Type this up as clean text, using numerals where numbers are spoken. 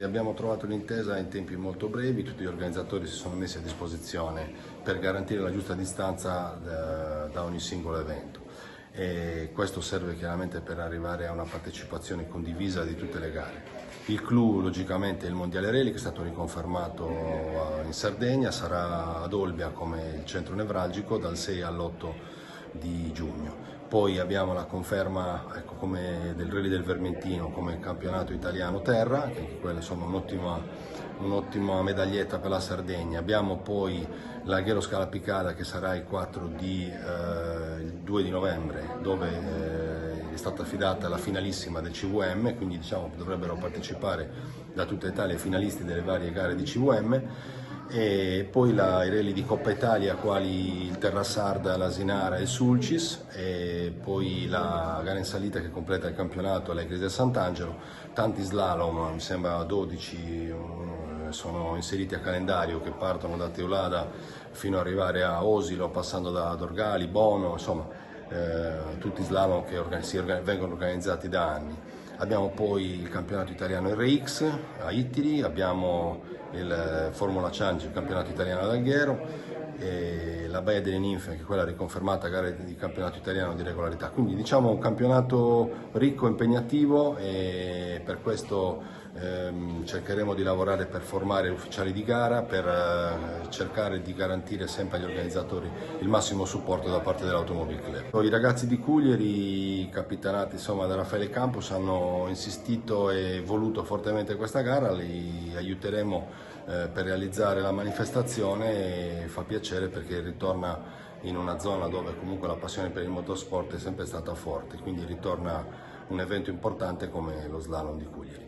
Abbiamo trovato l'intesa in tempi molto brevi, tutti gli organizzatori si sono messi a disposizione per garantire la giusta distanza da ogni singolo evento e questo serve chiaramente per arrivare a una partecipazione condivisa di tutte le gare. Il clou logicamente è il Mondiale Rally che è stato riconfermato in Sardegna, sarà ad Olbia come il centro nevralgico dal 6 all'8 di giugno. Poi abbiamo la conferma come del Rally del Vermentino come campionato italiano terra, che anche quella insomma un'ottima medaglietta per la Sardegna. Abbiamo poi l'Alghero Scala Picada che sarà il 2 di novembre, dove è stata affidata la finalissima del CVM, quindi diciamo dovrebbero partecipare da tutta Italia i finalisti delle varie gare di CVM. E poi i rally di Coppa Italia quali il Terra Sarda, l'Asinara e il Sulcis, e poi la gara in salita che completa il campionato all'Egresia Sant'Angelo, tanti slalom, mi sembra 12 sono inseriti a calendario che partono da Teulada fino ad arrivare a Osilo, passando da Dorgali, Bono, insomma tutti slalom che vengono organizzati da anni. Abbiamo poi il campionato italiano RX a Ittiri, abbiamo il Formula Challenge, il campionato italiano ad Alghero, e la Baia delle Ninfe, anche quella riconfermata gara di campionato italiano di regolarità. Quindi diciamo un campionato ricco, impegnativo, e per questo cercheremo di lavorare per formare ufficiali di gara, per cercare di garantire sempre agli organizzatori il massimo supporto da parte dell'Automobile Club. I ragazzi di Cuglieri, capitanati insomma da Raffaele Campos, hanno insistito e voluto fortemente questa gara, li aiuteremo per realizzare la manifestazione, e fa piacere perché ritorna in una zona dove comunque la passione per il motorsport è sempre stata forte, quindi ritorna un evento importante come lo slalom di Cuglieri.